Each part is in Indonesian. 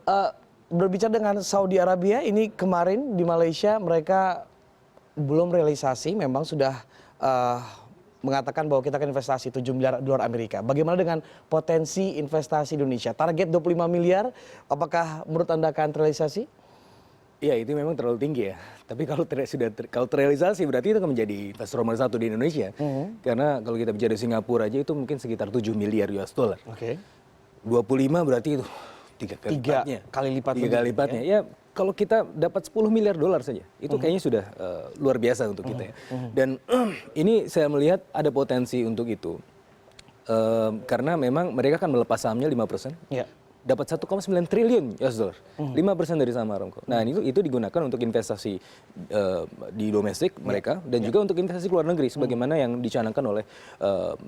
Eh, Berbicara dengan Saudi Arabia, ini kemarin di Malaysia mereka belum realisasi, memang sudah mengatakan bahwa kita akan investasi 7 miliar dolar Amerika. Bagaimana dengan potensi investasi Indonesia? Target 25 miliar, apakah menurut Anda akan terrealisasi? Ya itu memang terlalu tinggi ya. Tapi kalau terrealisasi berarti itu akan menjadi investor nomor satu di Indonesia. Karena kalau kita bicara di Singapura aja itu mungkin sekitar 7 miliar US dollar. Oke. 25 berarti itu tiga Kali lipat. Tiga kali lipatnya. Ya kalau kita dapat 10 miliar dolar saja, itu kayaknya sudah luar biasa untuk kita ya. Dan ini saya melihat ada potensi untuk itu. Karena memang mereka kan melepas sahamnya 5%. Ya. Dapat 1,9 triliun US dollar, 5% dari saham Aramco. Nah itu digunakan untuk investasi di domestik mereka dan juga untuk investasi ke luar negeri, sebagaimana yang dicanangkan oleh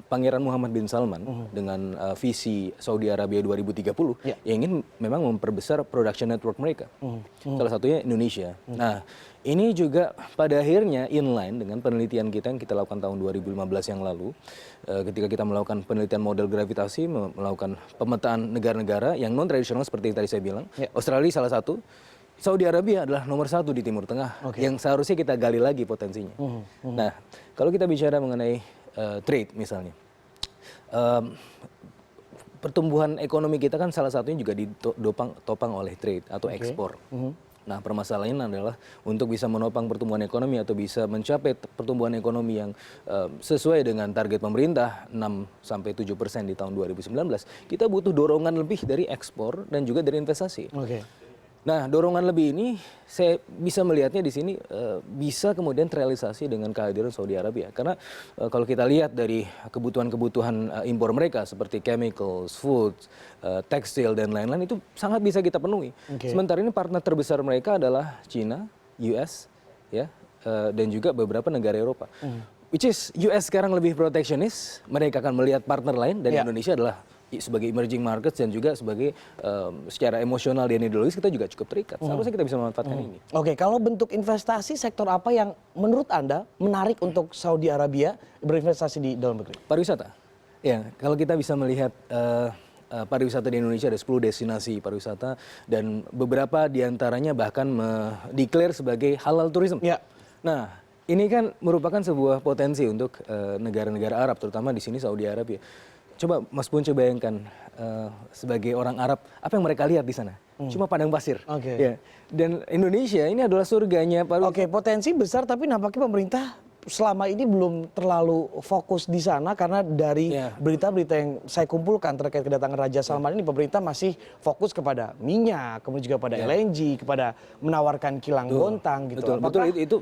Pangeran Muhammad bin Salman dengan visi Saudi Arabia 2030 yang ingin memang memperbesar production network mereka. Salah satunya Indonesia. Nah ini juga pada akhirnya inline dengan penelitian kita yang kita lakukan tahun 2015 yang lalu, ketika kita melakukan penelitian model gravitasi, melakukan pemetaan negara-negara yang non tradisional seperti yang tadi saya bilang. Australia salah satu, Saudi Arabia adalah nomor satu di Timur Tengah yang seharusnya kita gali lagi potensinya. Nah kalau kita bicara mengenai trade misalnya, pertumbuhan ekonomi kita kan salah satunya juga ditopang oleh trade atau ekspor. Nah permasalahannya adalah untuk bisa menopang pertumbuhan ekonomi atau bisa mencapai pertumbuhan ekonomi yang sesuai dengan target pemerintah 6-7% di tahun 2019, kita butuh dorongan lebih dari ekspor dan juga dari investasi. Nah dorongan lebih ini saya bisa melihatnya di sini bisa kemudian terrealisasi dengan kehadiran Saudi Arabia. Karena kalau kita lihat dari kebutuhan-kebutuhan impor mereka seperti chemicals, food, tekstil dan lain-lain itu sangat bisa kita penuhi. Sementara ini partner terbesar mereka adalah China, US, ya, dan juga beberapa negara Eropa. Which is US sekarang lebih proteksionis, mereka akan melihat partner lain dan Indonesia adalah sebagai emerging markets dan juga sebagai secara emosional dan ideologis kita juga cukup terikat. Seharusnya kita bisa memanfaatkan ini. Oke, kalau bentuk investasi sektor apa yang menurut Anda menarik untuk Saudi Arabia berinvestasi di dalam negeri? Pariwisata. Ya, kalau kita bisa melihat pariwisata di Indonesia ada 10 destinasi pariwisata dan beberapa diantaranya bahkan mendeklar sebagai halal tourism. Nah, ini kan merupakan sebuah potensi untuk negara-negara Arab, terutama di sini Saudi Arabia. Coba Mas Punce bayangkan sebagai orang Arab, apa yang mereka lihat di sana? Cuma padang pasir. Ya. Dan Indonesia ini adalah surganya. Potensi besar tapi nampaknya pemerintah selama ini belum terlalu fokus di sana karena dari berita-berita yang saya kumpulkan terkait kedatangan Raja Salman ini pemerintah masih fokus kepada minyak, kemudian juga pada LNG, kepada menawarkan kilang bontang gitu. Betul itu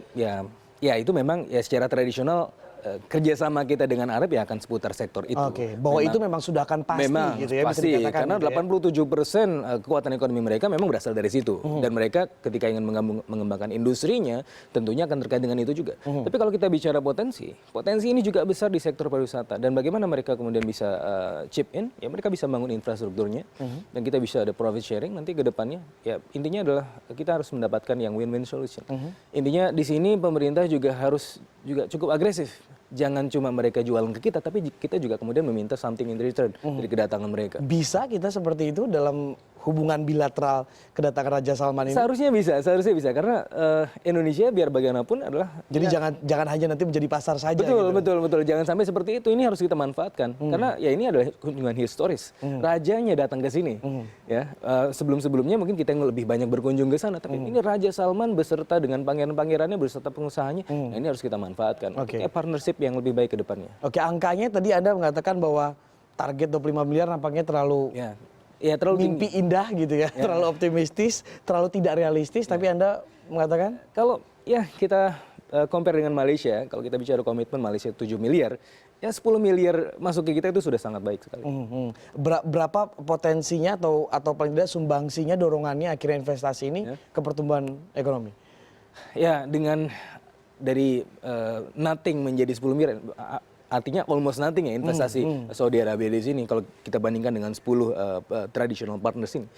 ya itu memang ya secara tradisional kerjasama kita dengan Arab ya akan seputar sektor itu. Bahwa itu memang sudah akan pasti gitu ya, pasti, bisa dikatakan. Karena 87% kekuatan ekonomi mereka memang berasal dari situ. Dan mereka ketika ingin mengembangkan industrinya tentunya akan terkait dengan itu juga. Tapi kalau kita bicara potensi ini juga besar di sektor pariwisata. Dan bagaimana mereka kemudian bisa chip in, ya mereka bisa bangun infrastrukturnya. Dan kita bisa ada profit sharing nanti ke depannya. Ya intinya adalah kita harus mendapatkan yang win-win solution. Intinya di sini pemerintah juga harus cukup agresif. Jangan cuma mereka jualan ke kita, tapi kita juga kemudian meminta something in return dari kedatangan mereka. Bisa kita seperti itu dalam hubungan bilateral kedatangan Raja Salman ini? Seharusnya bisa karena Indonesia biar bagaimanapun adalah. Jadi jangan hanya nanti menjadi pasar saja. Betul. Jangan sampai seperti itu. Ini harus kita manfaatkan karena ya ini adalah kunjungan historis. Rajanya datang ke sini. Ya sebelumnya mungkin kita yang lebih banyak berkunjung ke sana, tapi ini Raja Salman beserta dengan pangeran-pangerannya beserta pengusahanya. Nah, ini harus kita manfaatkan. Partnership yang lebih baik ke depannya. Angkanya tadi Anda mengatakan bahwa target 25 miliar nampaknya terlalu terlalu mimpi indah gitu ya, terlalu optimistis, terlalu tidak realistis. Tapi Anda mengatakan kalau kita compare dengan Malaysia, kalau kita bicara komitmen Malaysia 7 miliar, ya 10 miliar masuk ke kita itu sudah sangat baik sekali. Berapa potensinya atau paling tidak sumbangsinya dorongannya akhirnya investasi ini ke pertumbuhan ekonomi? Ya dengan dari nothing menjadi 10 miliar. Artinya almost nothing ya investasi Saudi Arabia di sini kalau kita bandingkan dengan 10 traditional partners ini.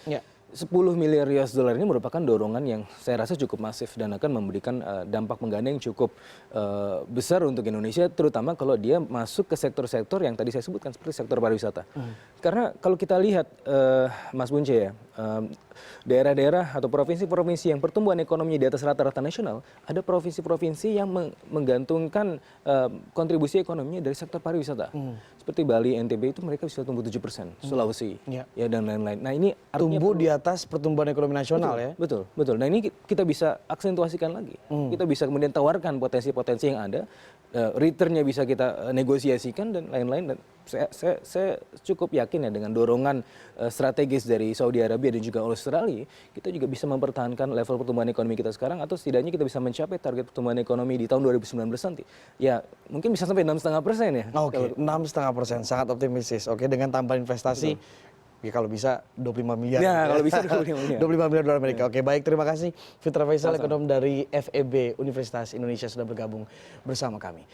10 miliar US dollar ini merupakan dorongan yang saya rasa cukup masif dan akan memberikan dampak menggandeng cukup besar untuk Indonesia, terutama kalau dia masuk ke sektor-sektor yang tadi saya sebutkan seperti sektor pariwisata. Karena kalau kita lihat Mas Punce ya, daerah-daerah atau provinsi-provinsi yang pertumbuhan ekonominya di atas rata-rata nasional, ada provinsi-provinsi yang menggantungkan kontribusi ekonominya dari sektor pariwisata. Seperti Bali, NTB itu mereka bisa tumbuh 7%, Sulawesi, ya dan lain-lain. Nah ini artinya tumbuh di atas pertumbuhan ekonomi nasional ya. betul, betul. Nah ini kita bisa aksentuasikan lagi. Kita bisa kemudian tawarkan potensi-potensi yang ada, returnnya bisa kita negosiasikan dan lain-lain. Dan saya cukup yakin ya dengan dorongan strategis dari Saudi Arabia dan juga Australia, kita juga bisa mempertahankan level pertumbuhan ekonomi kita sekarang atau setidaknya kita bisa mencapai target pertumbuhan ekonomi di tahun 2019 nanti. Ya mungkin bisa sampai 6,5% ya. Oke, 6,5%, sangat optimistis. Oke, dengan tambahan investasi, ya kalau bisa 25 miliar. Ya, kalau bisa 25 miliar. 25 miliar dolar Amerika. Oke, baik, terima kasih Fitra Faisal, ekonom dari FEB Universitas Indonesia sudah bergabung bersama kami.